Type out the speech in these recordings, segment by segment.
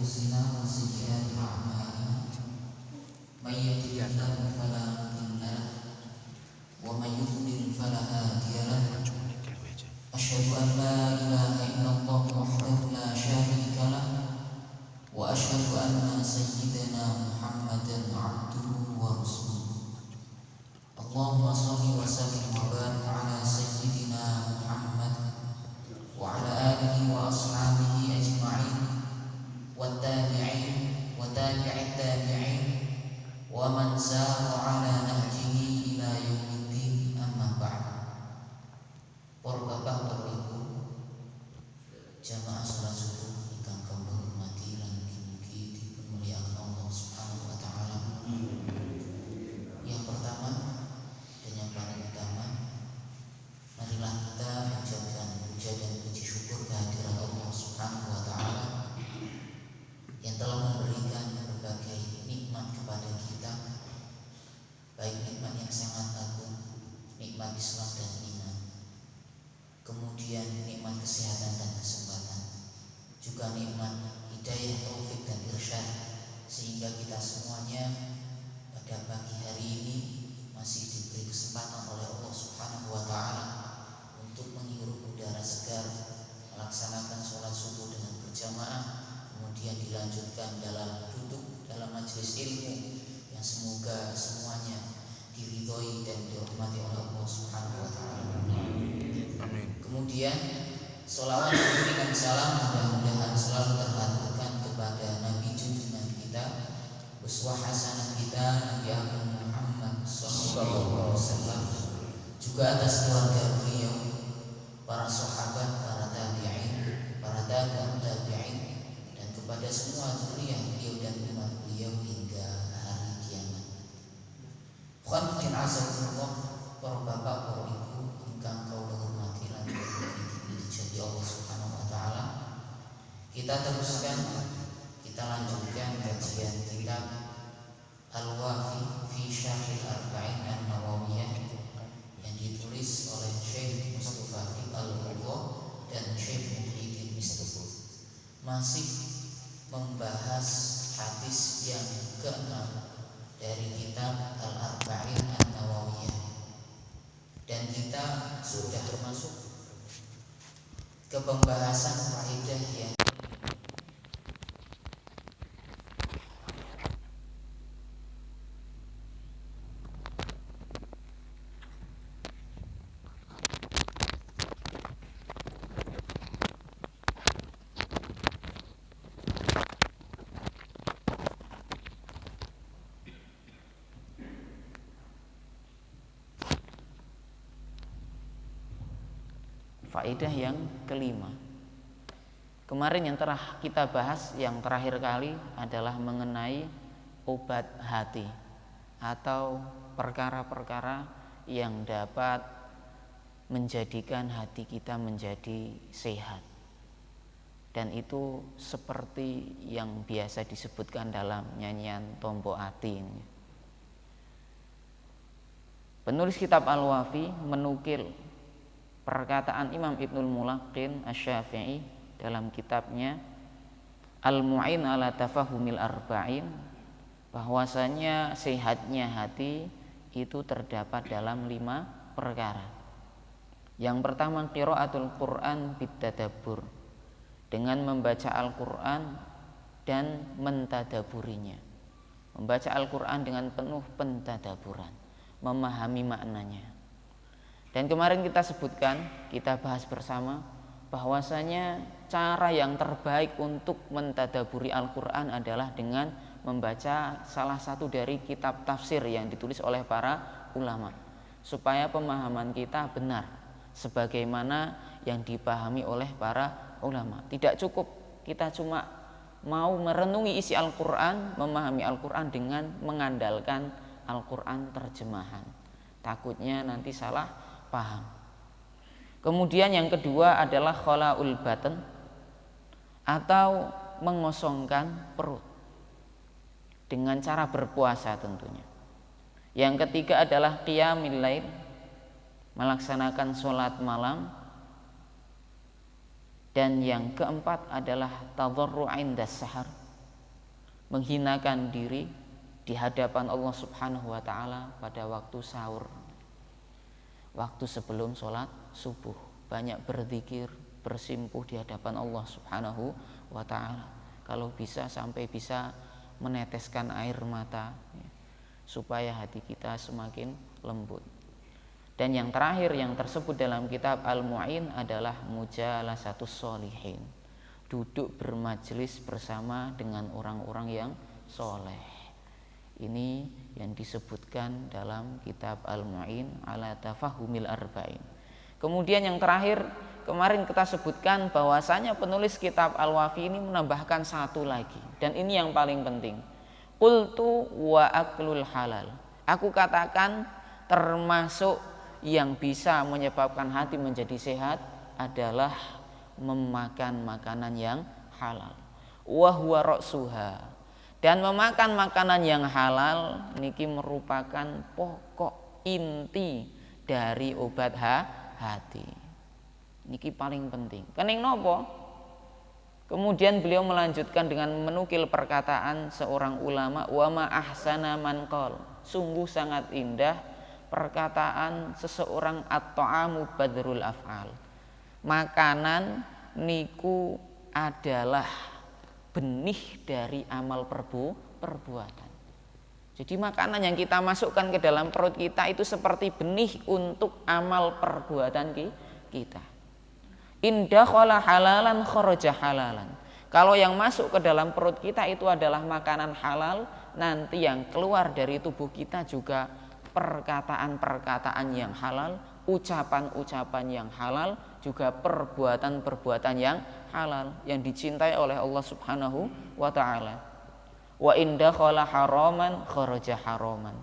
أنفسنا وسيئات أعمالنا من يهده الله فلا مضل له ومن يضلل فلا هادي له أشهد أن لا إله إلا الله وحده لا شريك له وأشهد أن سيدنا محمدا عبده ورسوله اللهم صل وسلم وبارك على سيدنا محمد وعلى آله وأصحابه أجمعين والتابعين وتابع التابعين ومن سار على نهجه إلى يوم الدين أما بعد. Para bapak, para ibu, jamaah salat subuh ingkang kula hormati lan mugi-mugi dipunmulyakaken Allah Subhanahu wa taala. Yang pertama dan yang paling utama, marilah kita mengucapkan puja dan puji syukur kehadirat Allah Subhanahu wa taala yang telah memberikan berbagai nikmat kepada kita, baik nikmat yang sangat agung, nikmat Islam dan iman, kemudian nikmat kesehatan dan kesempatan, juga nikmat hidayah, taufik dan irsyad, sehingga kita semuanya pada pagi hari ini masih diberi kesempatan oleh Allah Subhanahu wa taala untuk menghirup udara segar, melaksanakan sholat subuh dengan berjamaah, kemudian dilanjutkan dalam duduk dalam majelis ilmu yang semoga semuanya diridhoi dan dirahmati oleh Allah Subhanahu wa taala. Kemudian sholawat dan salam mudah-mudahan selalu terhaturkan kepada Nabi junjungan kita, uswah hasanah kita, Nabi Agung Muhammad sallallahu alaihi wasallam, juga atas keluarga beliau, para sahabat, para tabi'in, para tabi'ut tabi'in, dan kepada semua zuriyah beliau dan umat beliau hingga hari kiamat. Khonfin azakumullah, para bapak, para ibu ingkang kula hormati lan dipuji Allah Subhanahu wa taala. Kita teruskan, kita lanjutkan kajian kitab Al-Wafi fi Syarhil Arba'in An-Nawawiyah yang ditulis oleh Syekh Mustafa Al-Ghudha dan Syekh Muhyiddin Mistafur. Masih membahas hadis yang ke-6 dari kitab Al-Arba'in An-Nawawiyah, dan kita sudah masuk ke pembahasan faedah yang faedah yang kelima. Kemarin yang telah kita bahas yang terakhir kali adalah mengenai obat hati atau perkara-perkara yang dapat menjadikan hati kita menjadi sehat. Dan itu seperti yang biasa disebutkan dalam nyanyian Tombo Ati. Penulis kitab Al-Wafi menukil perkataan Imam Ibnul Mulaqin Asy-Syafi'i dalam kitabnya Al-Mu'in ala Tafahumil Arba'in, bahwasanya sehatnya hati itu terdapat dalam 5 perkara. Yang pertama, qiraatul Qur'an bitadabbur, dengan membaca Al-Qur'an dan mentadaburinya. Membaca Al-Qur'an dengan penuh pentadaburan, memahami maknanya. Dan kemarin kita sebutkan, kita bahas bersama bahwasanya cara yang terbaik untuk mentadaburi Al-Qur'an adalah dengan membaca salah satu dari kitab tafsir yang ditulis oleh para ulama, supaya pemahaman kita benar sebagaimana yang dipahami oleh para ulama. Tidak cukup kita cuma mau merenungi isi Al-Qur'an, memahami Al-Qur'an dengan mengandalkan Al-Qur'an terjemahan. Takutnya nanti salah paham. Kemudian yang kedua adalah khalaul batan atau mengosongkan perut dengan cara berpuasa tentunya. Yang ketiga adalah qiyamul lail, melaksanakan sholat malam. Dan yang keempat adalah tadarru' inda sahar, menghinakan diri di hadapan Allah Subhanahu wa taala pada waktu sahur. Waktu sebelum sholat subuh, banyak berzikir, bersimpuh di hadapan Allah Subhanahu wa taala. Kalau bisa sampai bisa meneteskan air mata ya, supaya hati kita semakin lembut. Dan yang terakhir yang tersebut dalam kitab Al-Mu'in adalah mujalasatus sholihin, duduk bermajlis bersama dengan orang-orang yang soleh. Ini yang disebutkan dalam kitab Al-Mu'in ala tafahumil arba'in. Kemudian yang terakhir, kemarin kita sebutkan bahwasanya penulis kitab Al-Wafi ini menambahkan satu lagi, dan ini yang paling penting. Qultu wa aklul halal. Aku katakan termasuk yang bisa menyebabkan hati menjadi sehat adalah memakan makanan yang halal. Wa huwa ra'suha. Dan memakan makanan yang halal niki merupakan pokok inti dari obat hati. Niki paling penting. Kening nopo? Kemudian beliau melanjutkan dengan menukil perkataan seorang ulama, wa ma ahsana man qol. Sungguh sangat indah perkataan seseorang, at-ta'amu badrul af'al. Makanan niku adalah benih dari amal perbuatan. Jadi makanan yang kita masukkan ke dalam perut kita itu seperti benih untuk amal perbuatan kita. In dakhala halalan kharaja halalan. Kalau yang masuk ke dalam perut kita itu adalah makanan halal, nanti yang keluar dari tubuh kita juga perkataan-perkataan yang halal, ucapan-ucapan yang halal, juga perbuatan-perbuatan yang halal yang dicintai oleh Allah Subhanahu wa taala. Wa inda khala haraman kharaja haraman.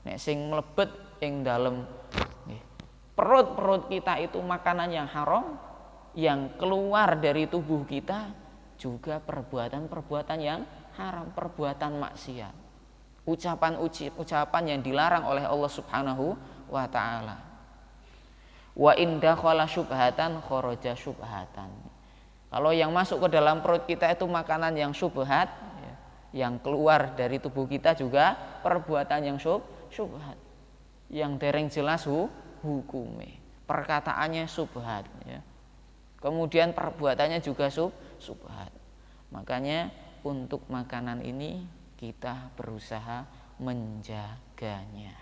Nek sing mlebet ing dalem perut-perut kita itu makanan yang haram, yang keluar dari tubuh kita juga perbuatan-perbuatan yang haram, perbuatan maksiat. Ucapan yang dilarang oleh Allah Subhanahu wa taala. Wa inda khala syubhatan kharaja syubhatan. Kalau yang masuk ke dalam perut kita itu makanan yang syubhat, ya, yang keluar dari tubuh kita juga perbuatan yang syubhat, yang dereng jelas hukume, perkataannya syubhat, ya. Kemudian perbuatannya juga syubhat. Makanya untuk makanan ini kita berusaha menjaganya.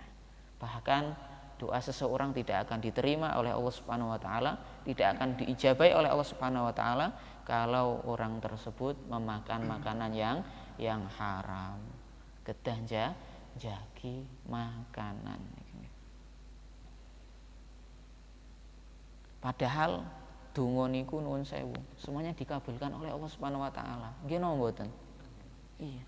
Bahkan doa seseorang tidak akan diterima oleh Allah Subhanahu wa taala, tidak akan diijabai oleh Allah Subhanahu wa taala kalau orang tersebut memakan makanan yang haram. Kedah jagi makanan. Padahal donga niku nuwun sewu, semuanya dikabulkan oleh Allah Subhanahu wa taala. Nggih napa mboten? Iya.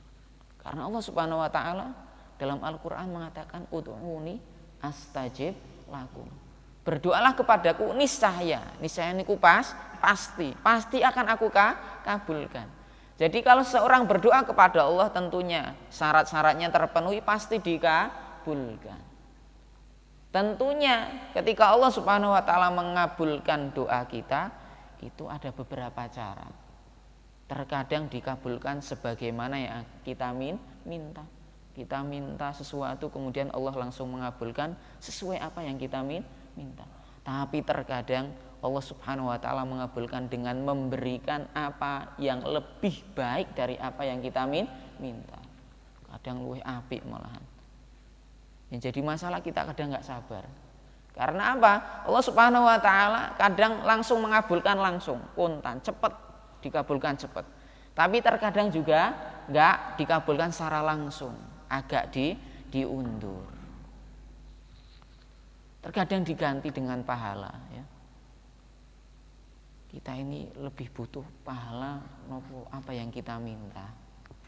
Karena Allah Subhanahu wa taala dalam Al-Qur'an mengatakan ud'uni astajib lakum. Berdoalah kepadaku niscaya niku pasti akan aku kabulkan. Jadi kalau seorang berdoa kepada Allah tentunya syarat-syaratnya terpenuhi, pasti dikabulkan. Tentunya ketika Allah Subhanahu wa taala mengabulkan doa kita itu ada beberapa cara. Terkadang dikabulkan sebagaimana yang kita minta. Kita minta sesuatu kemudian Allah langsung mengabulkan sesuai apa yang kita minta. Tapi terkadang Allah Subhanahu wa taala mengabulkan dengan memberikan apa yang lebih baik dari apa yang kita minta. Kadang luwih apik malahan. Yang jadi masalah kita kadang nggak sabar. Karena apa? Allah Subhanahu wa taala kadang langsung mengabulkan langsung, kontan, cepat dikabulkan cepat. Tapi terkadang juga nggak dikabulkan secara langsung, agak diundur. Terkadang diganti dengan pahala, ya. Kita ini lebih butuh pahala nopo apa yang kita minta.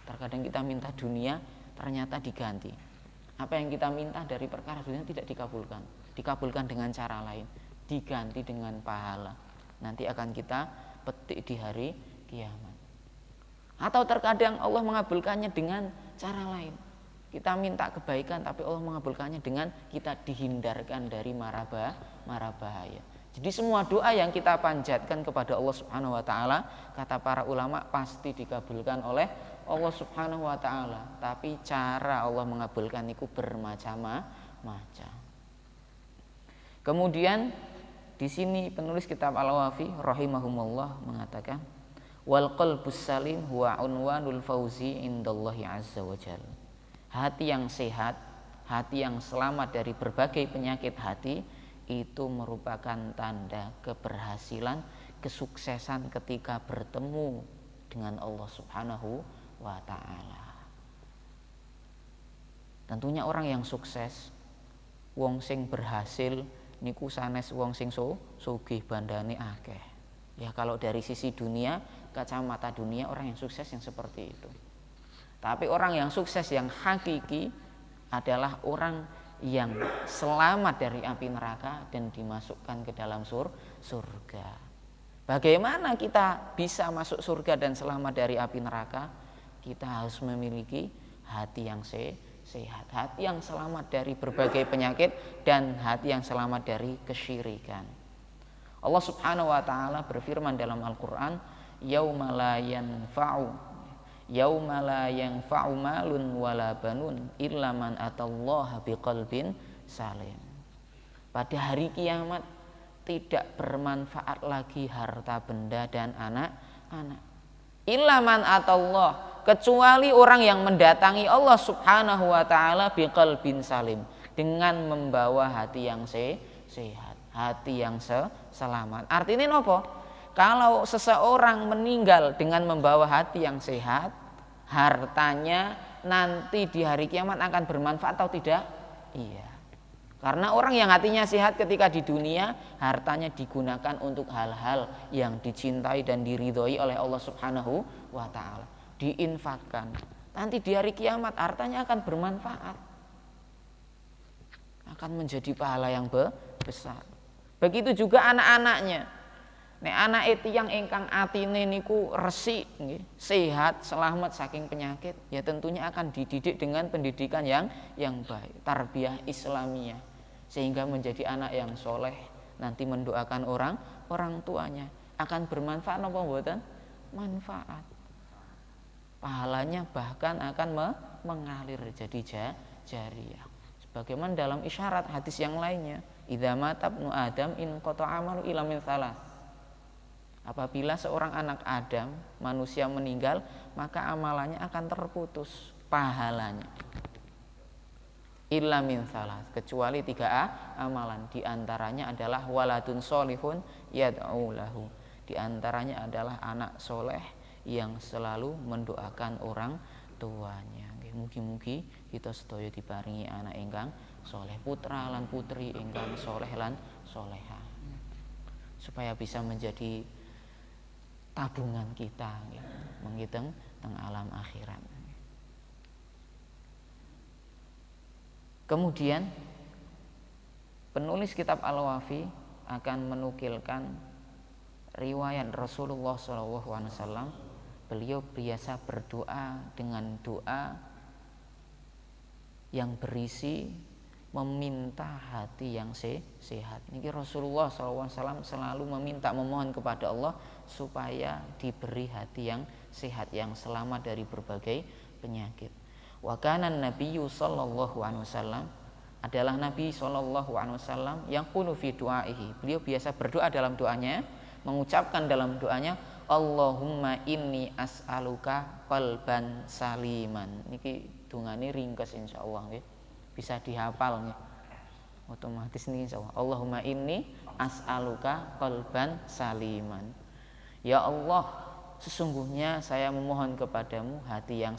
Terkadang kita minta dunia, ternyata diganti. Apa yang kita minta dari perkara dunia tidak dikabulkan. Dikabulkan dengan cara lain, diganti dengan pahala. Nanti akan kita petik di hari kiamat. Atau terkadang Allah mengabulkannya dengan cara lain. Kita minta kebaikan tapi Allah mengabulkannya dengan kita dihindarkan dari mara bahaya. Jadi semua doa yang kita panjatkan kepada Allah Subhanahu wa taala, kata para ulama, pasti dikabulkan oleh Allah Subhanahu wa taala, tapi cara Allah mengabulkan niku bermacam-macam. Kemudian di sini penulis kitab Al-Wafi rahimahumullah mengatakan wal qalbus salim huwa unwanul fauzi indallahi azza wajal. Hati yang sehat, hati yang selamat dari berbagai penyakit hati itu merupakan tanda keberhasilan, kesuksesan ketika bertemu dengan Allah Subhanahu wa taala. Tentunya orang yang sukses, wong sing berhasil niku sanes wong sing sugih bandane akeh. Ya kalau dari sisi dunia, kacamata dunia orang yang sukses yang seperti itu. Tapi orang yang sukses yang hakiki adalah orang yang selamat dari api neraka dan dimasukkan ke dalam surga. Bagaimana kita bisa masuk surga dan selamat dari api neraka? Kita harus memiliki hati yang sehat, hati yang selamat dari berbagai penyakit dan hati yang selamat dari kesyirikan. Allah Subhanahu wa taala berfirman dalam Al-Qur'an, yauma la yanfa'u malun wala banun illa man atallaha biqalbin salim. Pada hari kiamat tidak bermanfaat lagi harta benda dan anak-anak. Illa man atallah, kecuali orang yang mendatangi Allah Subhanahu wa taala biqalbin salim, dengan membawa hati yang sehat, hati yang selamat. Artinya apa? Kalau seseorang meninggal dengan membawa hati yang sehat, hartanya nanti di hari kiamat akan bermanfaat atau tidak? Iya. Karena orang yang hatinya sehat ketika di dunia, hartanya digunakan untuk hal-hal yang dicintai dan diridhoi oleh Allah Subhanahu wa taala. Diinfakkan. Nanti di hari kiamat hartanya akan bermanfaat. Akan menjadi pahala yang besar. Begitu juga anak-anaknya. Nek anak tiyang ingkang atine niku resik, sehat, selamat saking penyakit, ya tentunya akan dididik dengan pendidikan yang baik, tarbiyah Islamiyah, sehingga menjadi anak yang soleh, nanti mendoakan orang tuanya, akan bermanfaat apa mboten? Manfaat. Pahalanya bahkan akan mengalir jadi jariyah. Sebagaimana dalam isyarat hadis yang lainnya, idza mata ibnu Adam in qata'a amalu illa min tsalas. Apabila seorang anak Adam, manusia meninggal, maka amalannya akan terputus, pahalanya. Illa min tsalas, kecuali 3 amalan. Di antaranya adalah waladun sholihun yad'u lahu. Di antaranya adalah anak soleh yang selalu mendoakan orang tuanya. Mugi-mugi kita sedaya diparingi anak ingkang soleh, putra lan putri ingkang soleh lan soleha, supaya bisa menjadi tabungan kita menghitung teng alam akhirat. Kemudian penulis kitab Al-Wafi akan menukilkan riwayat Rasulullah SAW. Beliau biasa berdoa dengan doa yang berisi meminta hati yang sehat. Niki Rasulullah SAW selalu memohon kepada Allah supaya diberi hati yang sehat, yang selamat dari berbagai penyakit. Wa kana Nabiyyu sallallahu alaihi wasallam, adalah Nabi sallallahu alaihi wasallam yang qulu fi du'aihi. Beliau biasa berdoa dalam doanya, mengucapkan dalam doanya, Allahumma inni as'aluka qalban saliman. Niki dungane ringkes insyaallah nggih. Bisa dihafal nih. Otomatis nih insyaallah. Allahumma inni as'aluka qalban saliman. Ya Allah, sesungguhnya saya memohon kepadamu hati yang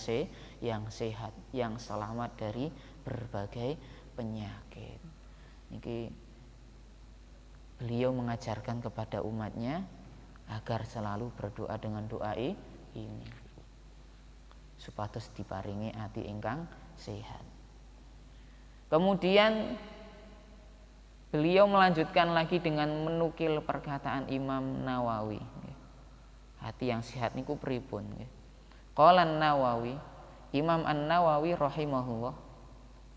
sehat, yang selamat dari berbagai penyakit. Niki beliau mengajarkan kepada umatnya agar selalu berdoa dengan doa ini, supados diparingi hati ingkang sehat. Kemudian beliau melanjutkan lagi dengan menukil perkataan Imam Nawawi. Hati yang sehat niku pripun? Qala Nawawi, Imam An-Nawawi rahimahullah.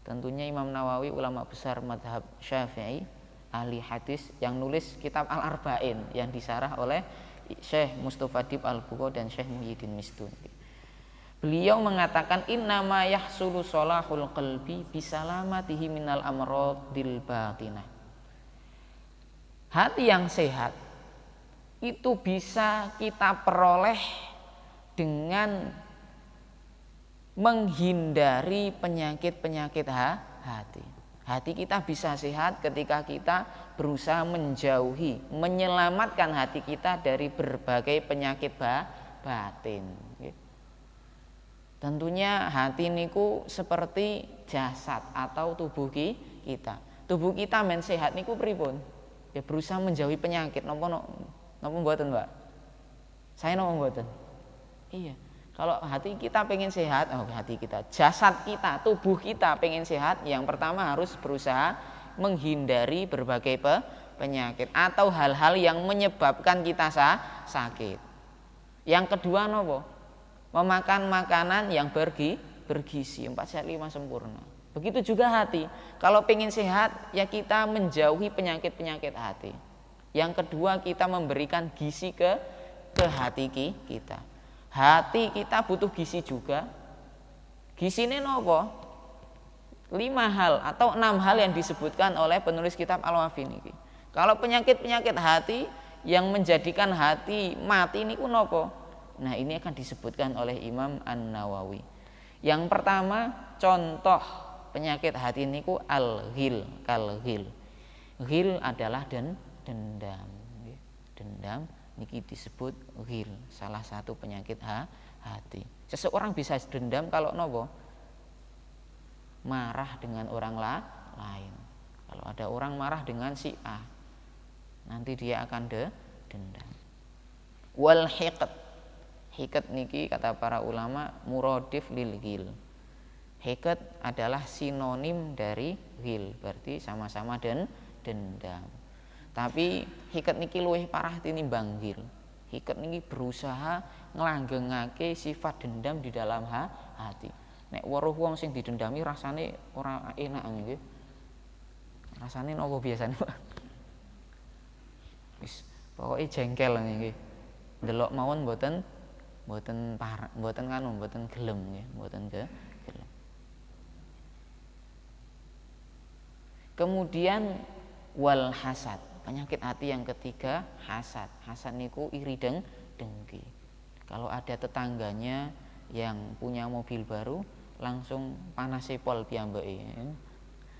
Tentunya Imam Nawawi ulama besar mazhab Syafi'i, ahli hadis yang nulis kitab Al-Arba'in yang disarah oleh Syekh Mustafa Dib Al-Buqa dan Syekh Muhyiddin Mistun. Beliau mengatakan innama yahsulu sholahul qalbi bisalamatihi minal amradil batinah. Hati yang sehat itu bisa kita peroleh dengan menghindari penyakit-penyakit hati. Hati kita bisa sehat ketika kita berusaha menjauhi, menyelamatkan hati kita dari berbagai penyakit batin. Tentunya hati niku seperti jasad atau tubuh kita. Tubuh kita men sehat niku pripun? Ya berusaha menjauhi penyakit. Napa mboten, Mbak? Saya napa mboten? Iya. Kalau hati kita pengen sehat, hati kita, jasad kita, tubuh kita pengen sehat, yang pertama harus berusaha menghindari berbagai penyakit atau hal-hal yang menyebabkan kita sakit. Yang kedua napa? Memakan makanan yang bergizi, 4 sehat 5 sempurna. Begitu juga hati. Kalau pengen sehat, ya kita menjauhi penyakit-penyakit hati. Yang kedua, kita memberikan gizi ke hati kita. Hati kita butuh gizi juga. Gizi ini apa? 5 hal atau 6 hal yang disebutkan oleh penulis kitab Al-Wafi niki. Kalau penyakit-penyakit hati yang menjadikan hati mati niku napa? Nah, ini akan disebutkan oleh Imam An-Nawawi. Yang pertama, contoh penyakit hati niku al-ghil, kal-ghil. Ghil adalah dendam. Dendam niki disebut ghil, salah satu penyakit hati. Seseorang bisa dendam kalau nopo? Marah dengan orang lain. Kalau ada orang marah dengan si A, nanti dia akan dendam. Wal hiqd. Hiqd niki kata para ulama muradif lil ghil. Hiqd adalah sinonim dari ghil, berarti sama-sama dendam. Tapi hiqd niki luwih parah tinimbang ghil. Hiqd niki berusaha nglanggengake sifat dendam di dalam hati. Nek weruh wong sing didendami rasane ora enak nggih. Rasane napa biasane, Pak? Wis pokoke jengkel nggih. Ndelok mawon mboten gelem nggih, mboten gelem. Kemudian wal hasad, penyakit hati yang ketiga hasad. Hasad niku iri dengki. Kalau ada tetangganya yang punya mobil baru, langsung panas pol piyambake.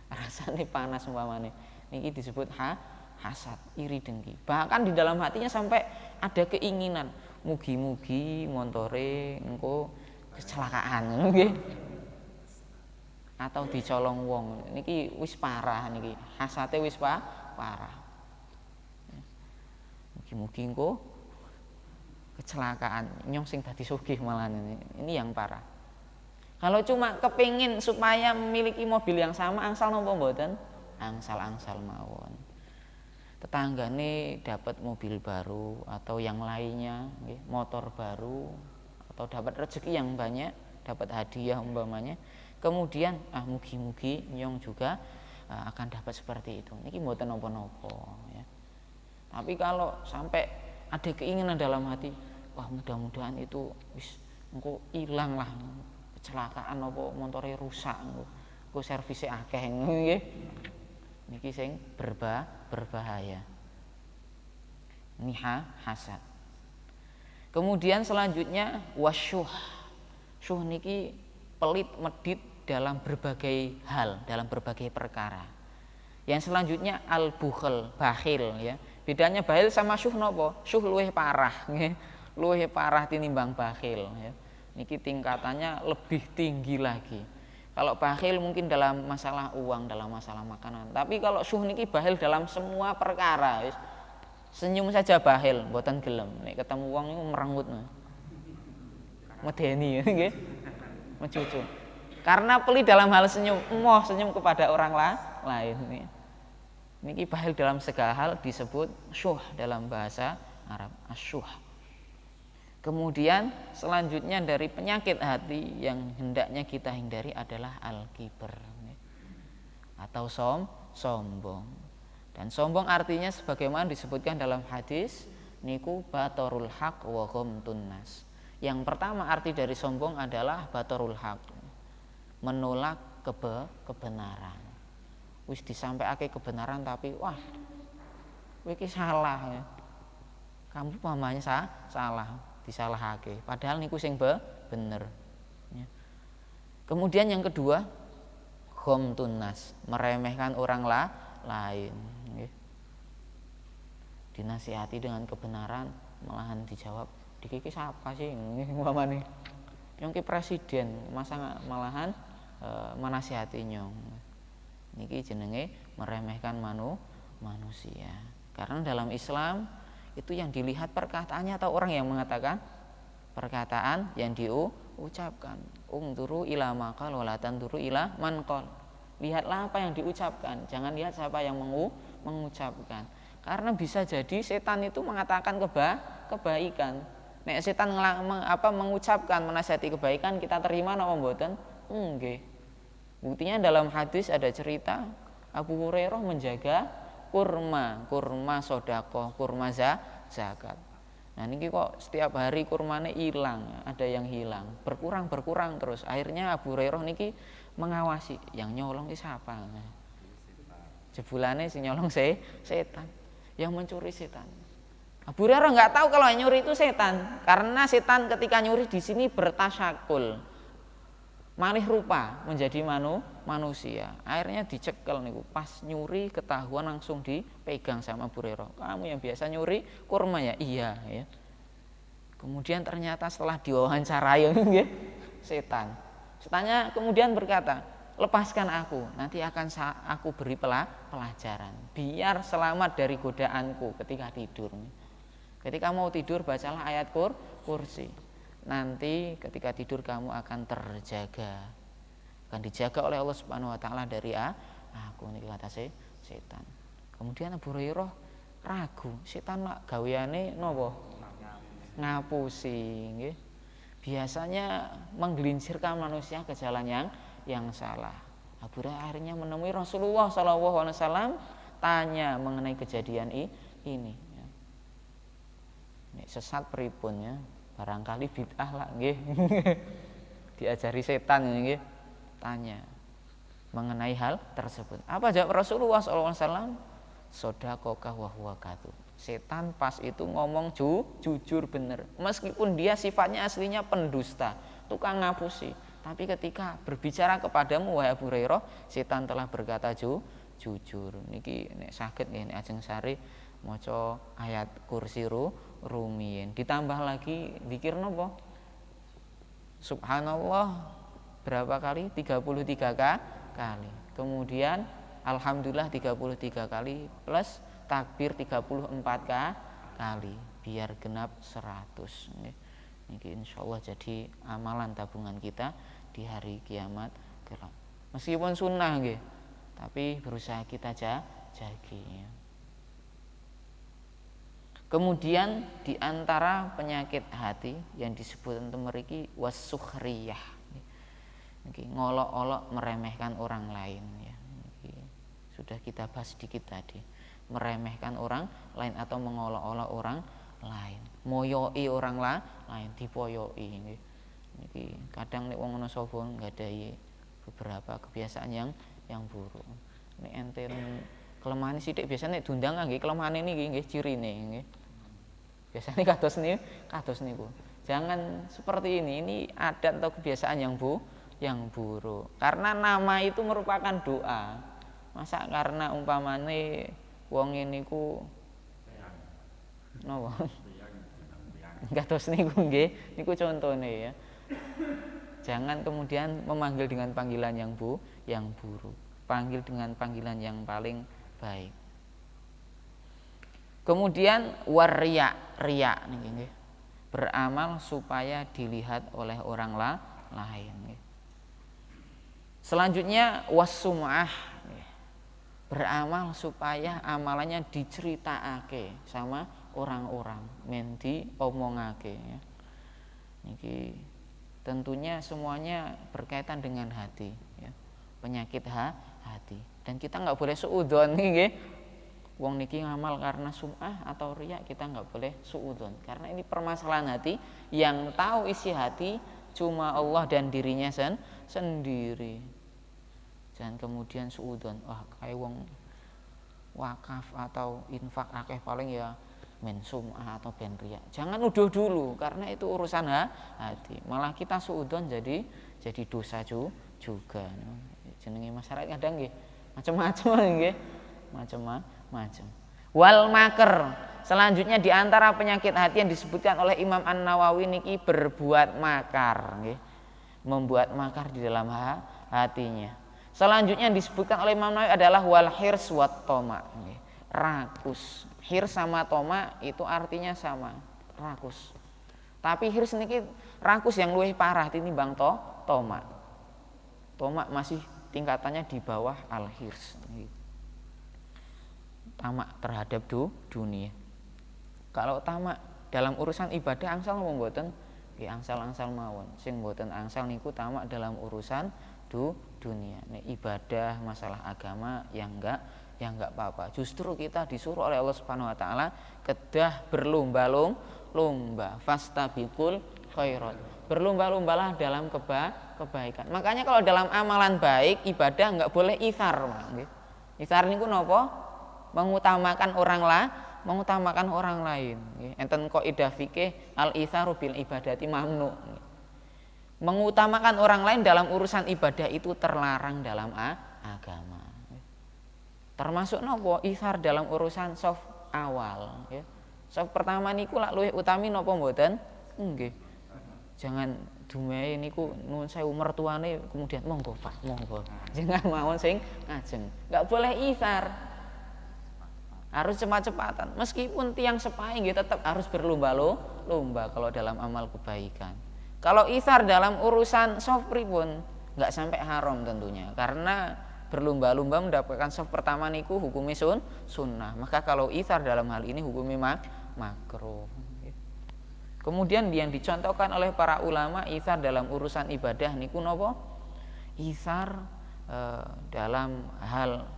Rasane panas umpamane. Niki disebut hasad, iri dengki. Bahkan di dalam hatinya sampai ada keinginan, mugi-mugi montore engko kecelakaan nggih. Atau dicolong wong. Niki wis parah niki. Hasate wis parah. Mugi-mugi engko kecelakaan, nyong sing dadi sugih malah ini yang parah. Kalau cuma kepingin supaya memiliki mobil yang sama, angsal napa mboten? Angsal-angsal mawon. Tetanggane dapat mobil baru atau yang lainnya, motor baru atau dapat rezeki yang banyak, dapat hadiah umpamanya. Kemudian mugi-mugi nyong juga akan dapat seperti itu. Niki mboten napa-napa ya. Tapi kalau sampai ada keinginan dalam hati, wah mudah-mudahan itu wis engko ilang lah, kecelakaan apa motore rusak engko servise akeh nggih. Niki sing berbahaya. Ini hasad. Kemudian selanjutnya wasyuh. Syuh niki pelit medit dalam berbagai hal, dalam berbagai perkara. Yang selanjutnya al-bukhl, bakhil ya. Bedanya bakhil sama syuh napa? Syuh luwih parah nggih. Luwih parah tinimbang bakhil ya. Niki tingkatannya lebih tinggi lagi. Kalau bakhil mungkin dalam masalah uang, dalam masalah makanan. Tapi kalau syuh niki bakhil dalam semua perkara. Senyum saja bakhil, mboten gelem. Nek ketemu wong niku merengut. Medeni nggih. Mencucu. Karena pelit dalam hal senyum, senyum kepada orang lain. Niki bakhil dalam segala hal disebut syuh dalam bahasa Arab, asyuh. Kemudian selanjutnya dari penyakit hati yang hendaknya kita hindari adalah al-kibr atau sombong. Dan sombong artinya sebagaimana disebutkan dalam hadis niku batorul haq wa ghamtun nas. Yang pertama arti dari sombong adalah batorul haq, menolak kebenaran. Wis disampaikan kebenaran tapi wah, iki salah ya. Kamu pahamnya salah, disalahake. Padahal niku sing bener. Ya. Kemudian yang kedua, ghamtun nas, meremehkan orang lain. Ya. Dinasihati dengan kebenaran, malahan dijawab, dikiki siapa sih umpamane? Yang ki presiden, masa malahan menasihatinya. Niki jenenge meremehkan manusia. Karena dalam Islam itu yang dilihat perkataannya atau orang yang mengatakan? Perkataan yang diucapkan. Ungduru ila maqal wa la tanduru ila man qal. Lihatlah apa yang diucapkan, jangan lihat siapa yang mengucapkan. Karena bisa jadi setan itu mengatakan kebaikan. Nek setan mengucapkan menasihati kebaikan, kita terima napa mboten? Nggih. Buktinya dalam hadis ada cerita Abu Hurairah menjaga kurma sedekah, kurma zakat. Nah ini kok setiap hari kurmanya hilang, ada yang hilang, berkurang terus. Akhirnya Abu Hurairah niki mengawasi, yang nyolong itu siapa? Jebulane sing nyolong setan, yang mencuri setan. Abu Hurairah nggak tahu kalau yang nyuri itu setan, karena setan ketika nyuri di sini bertasyakul, malih rupa menjadi manusia. Akhirnya dicekel niku, pas nyuri ketahuan langsung dipegang sama Abu Hurairah. Kamu yang biasa nyuri kurma ya? Iya ya. Kemudian ternyata setelah diwawancarai nggih setan. Setannya kemudian berkata, "Lepaskan aku, nanti akan aku beri pelajaran biar selamat dari godaanku ketika tidur." Ketika mau tidur bacalah ayat kursi. Nanti ketika tidur kamu akan terjaga, akan dijaga oleh Allah Subhanahu wa taala dari aku, ini kata setan. Kemudian Abu Hurairah ragu, setan lak gaweane napa? Ngapusi nggih. Biasanya menggelincirkan manusia ke jalan yang salah. Abu Hurairah akhirnya menemui Rasulullah SAW, tanya mengenai kejadian ini. Ini sesat pripun ya? Barangkali bid'ah lah nggih. Diajari setan nggih. Tanya mengenai hal tersebut. Apa jawab Rasulullah SAW? Sodaqaka wa huwa kadzub. Setan pas itu ngomong jujur bener. Meskipun dia sifatnya aslinya pendusta, tukang ngapusi. Tapi ketika berbicara kepadamu wahai Abu Hurairah, setan telah berkata jujur. Niki nek saged nggih nek ajeng sari maca ayat kursi rumiyin. Ditambah lagi zikir napa? Subhanallah berapa kali? 33 kali. Kemudian alhamdulillah 33 kali plus takbir 34 kali biar genap 100. Niki insyaallah jadi amalan tabungan kita di hari kiamat kelak. Meskipun sunnah nggih, tapi berusaha kita jagi. Kemudian di antara penyakit hati yang disebut mriki wasukhriyah. Niki ngolok-olok meremehkan orang lain ya. Niki sudah kita bahas sedikit tadi. Meremehkan orang lain atau mengolok-olok orang lain. Moyoi orang lain, dipoyoi nggih. Niki kadang nek wong ana sapa nggadahi beberapa kebiasaan yang buruk. Nek enten kelemahan sithik biasanya nek dundang nggih kelemahan niki nggih cirine nggih. Biasanya kados niku. Jangan seperti ini adat atau kebiasaan yang buruk. Karena nama itu merupakan doa. Masa karena umpamane wong niku napa? Kados niku nggih, niku contone ya. Jangan kemudian memanggil dengan panggilan yang buruk. Panggil dengan panggilan yang paling baik. Kemudian riya niki nggih. Beramal supaya dilihat oleh orang lain nggih. Selanjutnya wasum'ah nggih. Beramal supaya amalannya diceritakake sama orang-orang, menti omongake ya. Niki tentunya semuanya berkaitan dengan hati ya. Penyakit hati. Dan kita nggak boleh suudzon nggih. wong niki ngamal karena sum'ah atau riya, kita nggak boleh suudzon, karena ini permasalahan hati. Yang tahu isi hati cuma Allah dan dirinya sendiri. Jangan kemudian suudzon, wah kayak wong wakaf atau infak akeh paling ya men sum'ah atau ben riya. Jangan nuduh dulu, karena itu urusan hati. Malah kita suudzon jadi dosa juga. Jenenge masyarakat kadang nggih macam-macam nggih. Macam-macam. Wal maker. Selanjutnya di antara penyakit hati yang disebutkan oleh Imam An-Nawawi niki berbuat makar nggih. Membuat makar di dalam hatinya. Selanjutnya yang disebutkan oleh Imam Nawawi adalah wal hirs wat toma nggih. Rakus. Hirs sama toma itu artinya sama, rakus. Tapi hirs niki rakus yang luwih parah tinimbang toma. Toma masih tingkatannya di bawah al-hirs. Tamak terhadap dunia. Kalau tamak dalam urusan ibadah angsal napa mboten? Nggih angsal-angsal mawon. Sing mboten angsal niku tamak dalam urusan dunia. Nek ibadah masalah agama yang enggak apa-apa. Justru kita disuruh oleh Allah Subhanahu wa taala kedah berlomba-lomba, fastabiqul khairat. Berlomba-lombalah dalam kebaikan. Makanya kalau dalam amalan baik, ibadah enggak boleh itsar, nggih. Itsar niku napa? Mengutamakan orang lain. Enten kaidah fikih al-itsaru bil ibadati mamnu. Mengutamakan orang lain dalam urusan ibadah itu terlarang dalam agama. Termasuk napa? Itsar dalam urusan shaf awal. Shaf pertama niku lak luwih utami napa mboten? Nggih. Jangan dumehe niku nuwun sewu mertuane kemudian monggo Pak, monggo. Jangan mawon sing ngajeng. Enggak boleh itsar. Harus cepat-cepatan. Meskipun tiang sepai nggih tetap harus berlomba-lomba kalau dalam amal kebaikan. Kalau itsar dalam urusan shaf pripun enggak sampai haram tentunya. Karena berlomba-lomba mendapatkan shaf pertama niku hukumnya sunnah. Maka kalau itsar dalam hal ini hukumnya makruh. Kemudian yang dicontohkan oleh para ulama itsar dalam urusan ibadah niku napa? Itsar dalam hal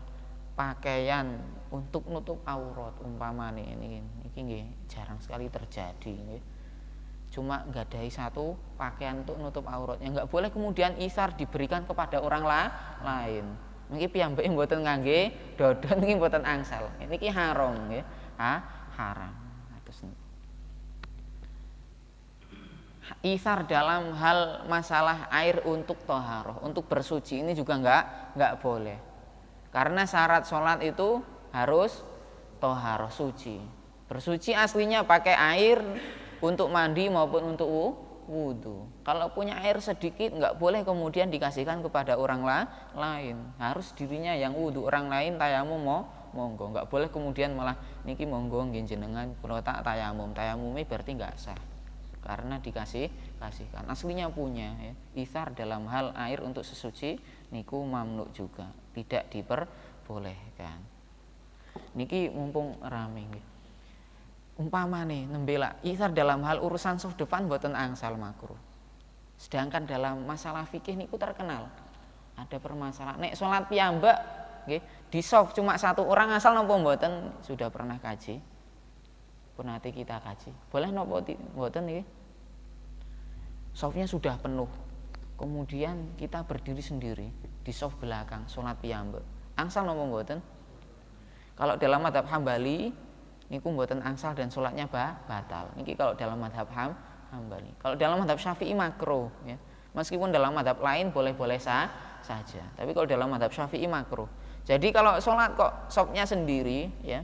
pakaian untuk nutup aurat umpamane ini nggih jarang sekali terjadi nggih. Cuma nggadahi satu pakaian untuk nutup auratnya, enggak boleh kemudian itsar diberikan kepada orang lain. Niki piyambake mboten ngangge dodon niki mboten angsal. Niki haram nggih. Haram. Terus itsar dalam hal masalah air untuk thaharah, untuk bersuci ini juga enggak boleh. Karena syarat sholat itu harus thaharah, suci. Bersuci aslinya pakai air untuk mandi maupun untuk wudu. Kalau punya air sedikit enggak boleh kemudian dikasihkan kepada orang lain. Harus dirinya yang wudu, orang lain tayamum monggo. Enggak boleh kemudian malah niki monggo nggih jenengan kula tak tayamum. Tayamumnya berarti enggak sah. Karena kasihkan. Aslinya punya ya. Itsar dalam hal air untuk sesuci niku mamnu juga, tidak diperbolehkan. Niki mumpung rame nggih. Umpamane nembela itsar dalam hal urusan shaf depan mboten angsal makruh. Sedangkan dalam masalah fikih niku terkenal ada permasalahan. Nek salat piyambak nggih di shaf cuma satu orang asal napa mboten sudah pernah kaji. Pun nanti kita kaji. Boleh napa mboten nggih? Shafnya sudah penuh. Kemudian kita berdiri sendiri di shaf belakang salat piyambak. Angsal napa mboten? Kalau dalam mazhab Hambali niku mboten angsal dan salatnya batal. Niki kalau dalam mazhab Hambali. Kalau dalam mazhab Syafi'i makruh ya. Meskipun dalam mazhab lain boleh-boleh saja. Tapi kalau dalam mazhab Syafi'i makruh. Jadi kalau salat kok shafnya sendiri ya,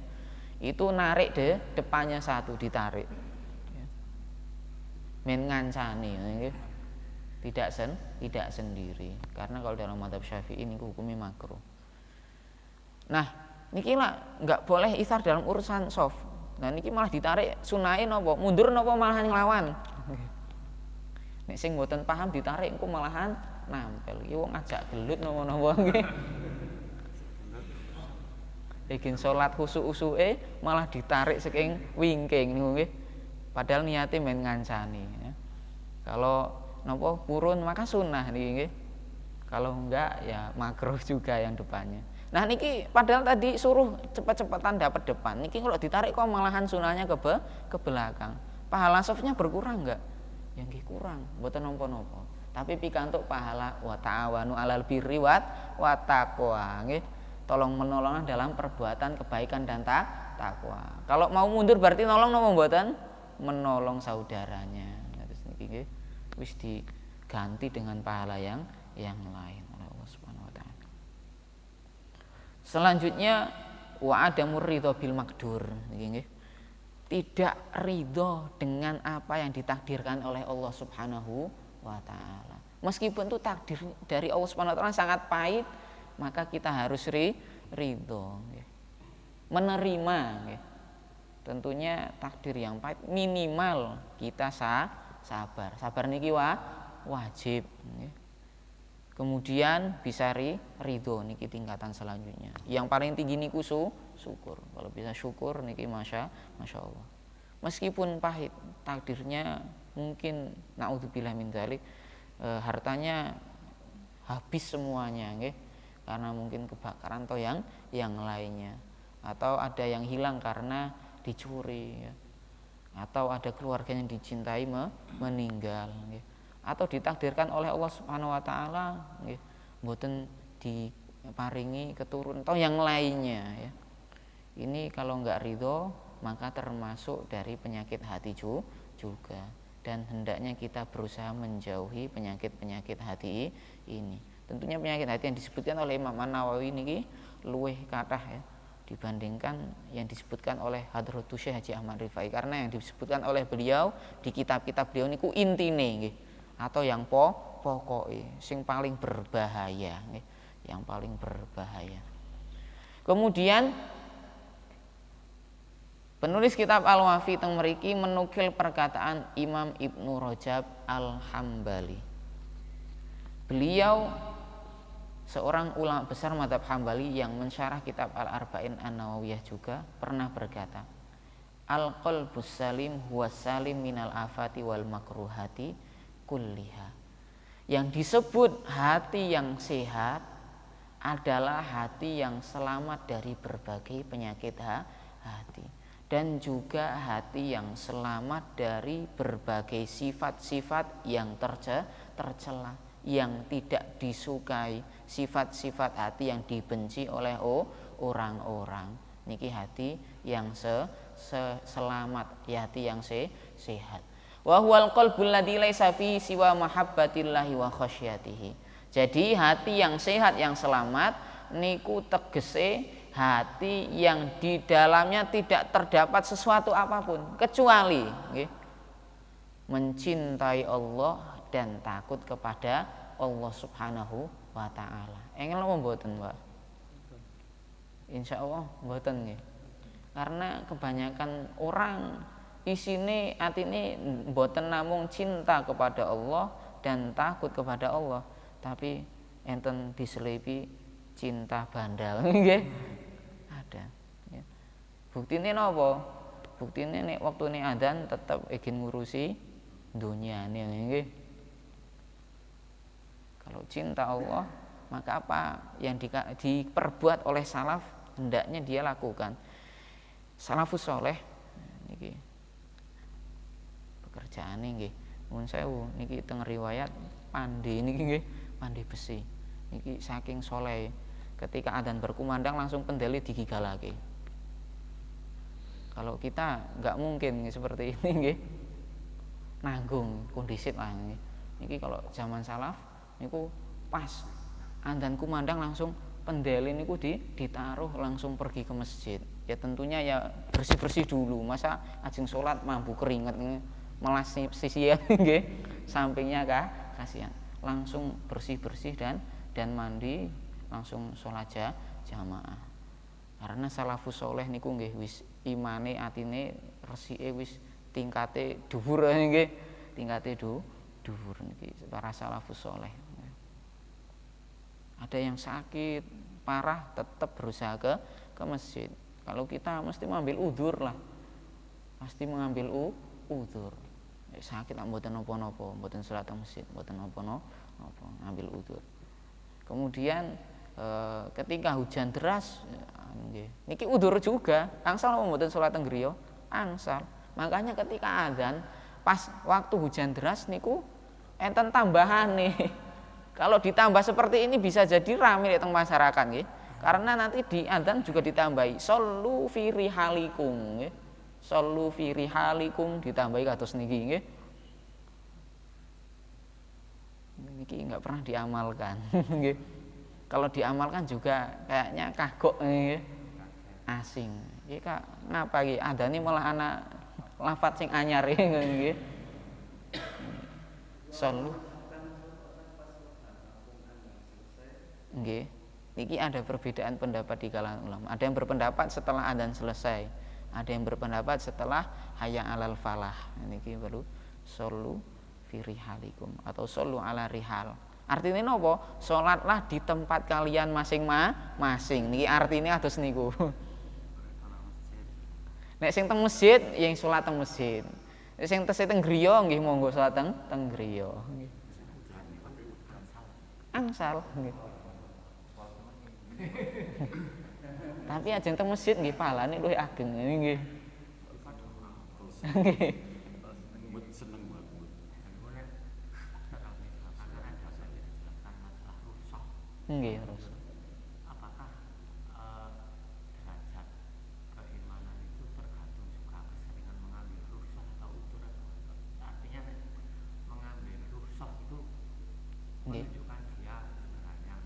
itu narik depannya satu ditarik. Ya. Men ngancani ya. Tidak sendiri. Karena kalau dalam mazhab Syafi'i niku hukumnya makruh. Nah, niki lah nggak boleh itsar dalam urusan shaf. Nah niki malah ditarik sunahe napa? Mundur napa malahan nglawan? Nek sing mboten paham ditarik engko malahan nampel. Iki wong ajak gelut napa-napa nggih. Bikin salat khusuk-usuke malah ditarik saking wingking niku nggih. Padahal niate men ngancani ya. Kalau napa purun maka sunah niki nggih. Kalau enggak ya makruh juga yang depannya. Nah niki padahal tadi suruh cepet-cepetan dapat depan, niki kalau ditarik kok malahan sunahnya ke belakang. Pahala softnya berkurang enggak? Ya nggih kurang, mboten napa-napa. Tapi pikantuk pahala wa ta'awanu 'alal birri wa taqwa nggih. Tolong menolong dalam perbuatan kebaikan dan takwa. Kalau mau mundur berarti nolong napa mboten? Menolong saudaranya. Terus niki nggih wis diganti dengan pahala yang lain oleh Allah Subhanahu wa taala. Selanjutnya wa adamur ridho bil makdur niki nggih. Tidak ridho dengan apa yang ditakdirkan oleh Allah Subhanahu wa taala. Meskipun itu takdir dari Allah Subhanahu wa taala sangat pahit, maka kita harus ridho nggih. Menerima nggih. Tentunya takdir yang pahit minimal kita sabar. Sabar niki wajib nggih. Kemudian bisa ridho niki tingkatan selanjutnya. Yang paling tinggi niku syukur. Kalau bisa syukur niki masya Allah. Meskipun pahit takdirnya mungkin naudzubillah min dzalik hartanya habis semuanya nggih. Karena mungkin kebakaran atau yang lainnya. Atau ada yang hilang karena dicuri ya. Atau ada keluarga yang dicintai meninggal nggih. Atau ditakdirkan oleh Allah Subhanahu wa taala nggih mboten diparingi keturunan atau yang lainnya ya. Ini kalau enggak ridho maka termasuk dari penyakit hati juga dan hendaknya kita berusaha menjauhi penyakit hati ini. Tentunya penyakit hati yang disebutkan oleh Imam An-Nawawi niki luwih kathah ya dibandingkan yang disebutkan oleh Hadratus Syekh Haji Ahmad Rifai karena yang disebutkan oleh beliau di kitab-kitab beliau niku intine nggih atau yang pokoknya sing paling berbahaya nggih, yang paling berbahaya. Kemudian penulis kitab Al-Wafi teng mriki menukil perkataan Imam Ibnu Rajab Al-Hambali. Beliau seorang ulama besar mazhab Hambali yang mensyarah kitab Al-Arba'in An-Nawawiyah juga pernah berkata, Al-qalbus salim huwa salim minal afati wal makruhati kulliha. Yang disebut hati yang sehat adalah hati yang selamat dari berbagai penyakit hati dan juga hati yang selamat dari berbagai sifat-sifat yang tercela, yang tidak disukai, sifat-sifat hati yang dibenci oleh orang-orang. Niki hati yang selamat, hati yang sehat. Wa huwal qalbul ladzi laisa fi siwa mahabbatillahi wa khasyatihi. Jadi hati yang sehat yang selamat niku tegese hati yang di dalamnya tidak terdapat sesuatu apapun kecuali nggih mencintai Allah dan takut kepada Allah Subhanahu wa taala. Engel napa mboten, Pak? Insyaallah mboten nggih. Karena kebanyakan orang isine atine mboten namung cinta kepada Allah dan takut kepada Allah, tapi enten diselipi cinta bandal nggih. Ada ya. Buktine napa? Buktine nek wektune adzan tetep ingin ngurusi dunyane nggih. Kalau cinta Allah, maka apa yang diperbuat oleh salaf hendaknya dia lakukan. Salafus saleh niki pekerjaane nggih nuwun sewu niki teng riwayat pandai niki nggih pandai besi niki saking saleh ketika adzan berkumandang langsung pendeli digigalake. Kalau kita nggak mungkin seperti ini nggih nanggung kondisi lah nggih. Niki kalau zaman salaf niku pas adzan kumandang langsung pendeli niku ditaruh langsung pergi ke masjid. Ya tentunya ya bersih-bersih dulu. Masa ajeng sholat mampu keringet melas sisian nggih. Sampingnya kasihan. Langsung bersih-bersih dan mandi langsung sholat jamaah. Karena salafus saleh niku nggih wis imane atine resike wis tingkate dhuwur nggih. Tingkate dhuwur niki para salafus saleh. Ada yang sakit parah tetap berusaha ke masjid. Kalau kita mesti mengambil udzur lah. Pasti mengambil udzur. Sakit mboten napa-napa, mboten salat ke masjid, mboten napa-napa, ngambil udzur. Kemudian ketika hujan deras nggih niki udzur juga angsal mboten salat teng griya angsal. Makanya ketika azan pas waktu hujan deras niku enten tambahane. Kalau ditambah seperti ini bisa jadi rame teng masyarakat nggih. Karena nanti di adzan juga ditambahi shollu fi rihalikum nggih. Shollu fi rihalikum ditambahi kados niki nggih. Niki enggak pernah diamalkan nggih. Kalau diamalkan juga kayaknya kagok nggih. Asing. Iki Kak ngapa iki adane malah ana lafaz sing anyar nggih. Shollu nggih. Niki ada perbedaan pendapat di kalangan ulama. Ada yang berpendapat setelah adzan selesai, ada yang berpendapat setelah hayya 'alal falah. Niki baru shollu fi rihalikum atau shollu 'ala rihal. Artinya napa? Salatlah di tempat kalian masing-masing. Niki artinya atus niku. Nek sing teng masjid, yang salat teng masjid. Nek sing tesih teng griya nggih monggo salat teng griya. Angsal nggih. Tapi ajeng teng masjid nggih pahalane luwih ageng nggih. Nggih. Nggih, terus. Apakah derajat keimanan itu tergantung juga keseringan mengambil rukhsah atau udzur? Artinya mengambil rukhsah itu menunjukkan dia sebenarnya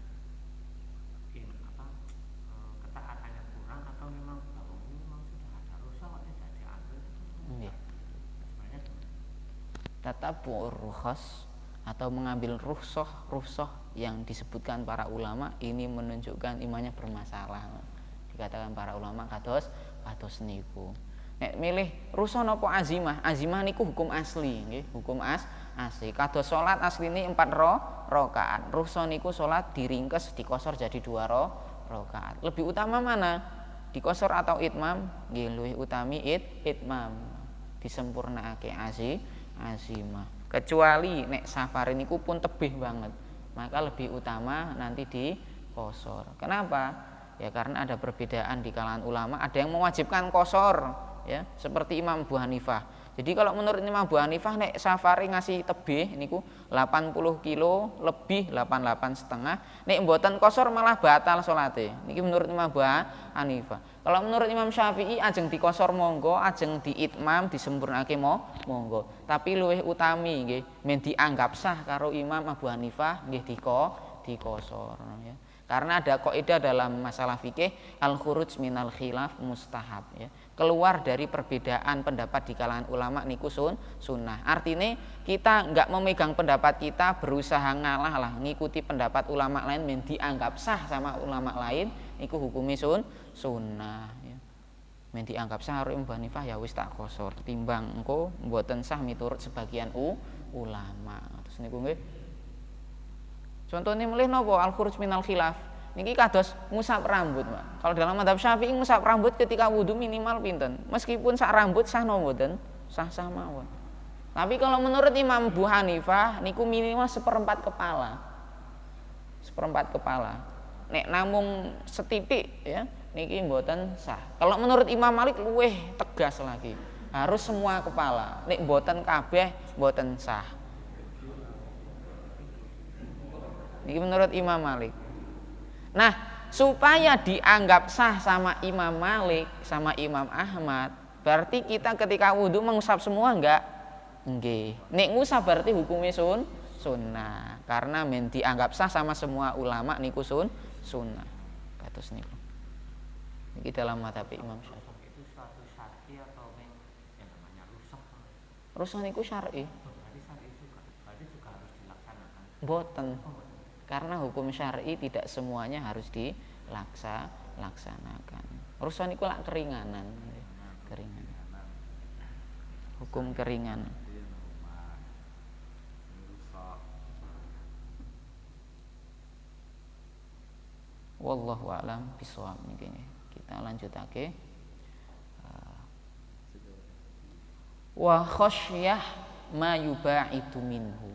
ketaatannya kurang atau memang bahwa memang sudah ada rukhsah kok tidak diambil itu. Nggih. Sebenarnya Tatabu'ur rukhas atau mengambil rukhsah yang disebutkan para ulama ini menunjukkan imannya bermasalah. Dikatakan para ulama kados niku. Nek milih rukhsah napa azimah? Azimah niku hukum asli nggih, hukum asli. Kados salat asline 4 rakaat. Rukhsah niku salat diringkes dikosor jadi 2 rakaat. Lebih utama mana? Dikosor atau itmam? Nggih luwih utami itmam. Disempurnakake azimah. Kecuali nek safar niku pun tebih banget, maka lebih utama nanti dikosor. Kenapa? Ya karena ada perbedaan di kalangan ulama. Ada yang mewajibkan kosor, ya seperti Imam Abu Hanifah. Jadi kalau menurut Imam Abu Hanifah nek safari ngasih tebih niku 80 kilo lebih 88,5. Nek mboten kosor malah batal salate. Niki menurut Imam Abu Hanifah. Kalau menurut Imam Syafi'i ajeng dikosor monggo, ajeng diitmam disempurnake monggo. Tapi luwih utami nggih men dianggap sah karo Imam Abu Hanifah nggih dikosor ya. Karena ada kaidah dalam masalah fikih al-khuruj minal khilaf mustahab ya. Keluar dari perbedaan pendapat di kalangan ulama niku sunnah. Artinya kita enggak memegang pendapat kita, berusaha ngalah lah ngikuti pendapat ulama lain men dianggap sah sama ulama lain niku hukumnya sunnah ya. Men dianggap sah karo Imam Hanifah ya wis tak kosor timbang engko mboten sah miturut sebagian ulama. Terus niku nggih contohnya milih nopo al-khuruj minal khilaf. Niki kados ngusap rambut, Pak. Kalau dalam mazhab Syafi'i ngusap rambut ketika wudu minimal pinten? Meskipun sak rambut sah mboten? Sah-sah mawon. Tapi kalau menurut Imam Abu Hanifah niku minimal 1/4 kepala. 1/4 kepala. Nek namung setitik ya, niki mboten sah. Kalau menurut Imam Malik luweh tegas lagi. Harus semua kepala. Nek mboten kabeh mboten sah. Ini menurut Imam Malik. Nah, supaya dianggap sah sama Imam Malik, sama Imam Ahmad, berarti kita ketika wudhu mengusap semua enggak? Nggih. Nek ngusap berarti hukumnya sunnah. Karena men dianggap sah sama semua ulama niku sunnah. Kados niku. Niki dalam mazhab Imam Syafi'i. itu suatu syar'i atau yang namanya rukhsah. Rukhsah niku syar'i. Berarti syar'i juga harus dilaksanakan. Boten. Karena hukum syar'i tidak semuanya harus dilaksanakan. Rukhsah niku lak keringanan. Hukum keringanan. Wallahu a'lam bishawab niki. Kita lanjutake. Wa khasyah ma yubaidu minhu.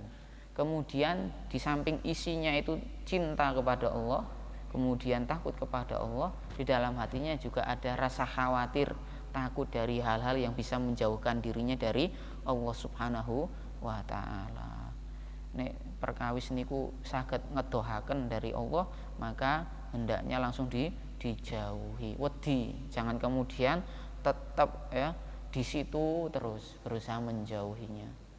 Kemudian di samping isinya itu cinta kepada Allah, kemudian takut kepada Allah, di dalam hatinya juga ada rasa khawatir, takut dari hal-hal yang bisa menjauhkan dirinya dari Allah Subhanahu wa taala. Nek perkawis niku saged ngedohaken dari Allah, maka hendaknya langsung dijauhi. Wedi, jangan kemudian tetap ya di situ terus berusaha menjauhinya.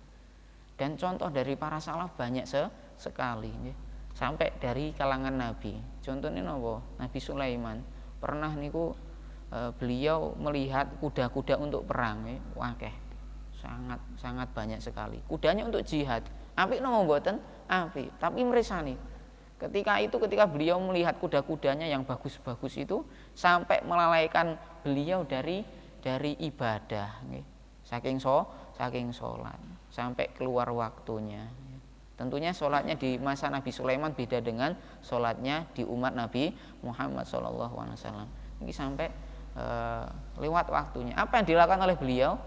Dan contoh dari para salaf banyak sekali ya. Sampai dari kalangan nabi. Contohnya nopo? Nabi Sulaiman pernah niku beliau melihat kuda-kuda untuk perang ya. Wakeh. Sangat banyak sekali. Kudanya untuk jihad. Apik nopo mboten? Apik. Tapi mresani. Ketika beliau melihat kuda-kudanya yang bagus-bagus itu sampai melalaikan beliau dari ibadah nggih. Saking sholat sampai keluar waktunya. Tentunya sholatnya di masa Nabi Sulaiman beda dengan sholatnya di umat Nabi Muhammad SAW. Ini sampai lewat waktunya. Apa yang dilakukan oleh beliau?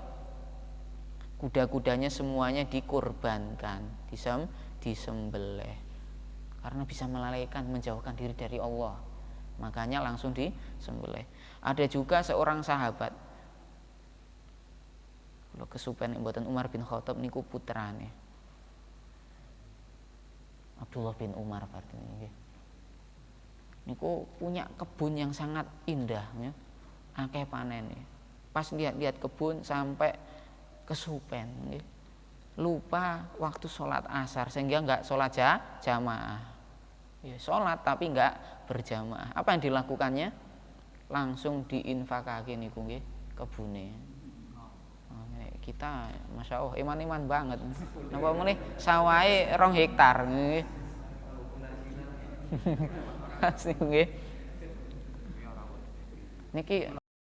Kuda-kudanya semuanya dikorbankan, disembelih. Karena bisa melalaikan, menjauhkan diri dari Allah. Makanya langsung disembelih. Ada juga seorang sahabat. Kalau kesupen mboten Umar bin Khattab niku putrane. Abdullah bin Umar berarti nggih. Niku punya kebun yang sangat indah ya. Akeh panene. Pas lihat-lihat kebun sampai kesupen nggih. Lupa waktu sholat asar sehingga enggak sholat jamaah. Ya, sholat tapi enggak berjamaah. Apa yang dilakukannya? Langsung diinfakake niku nggih kebune. Kita Masya Allah iman banget. Napa meneh sawahe 2 hektar nggih. Asli nggih. Niki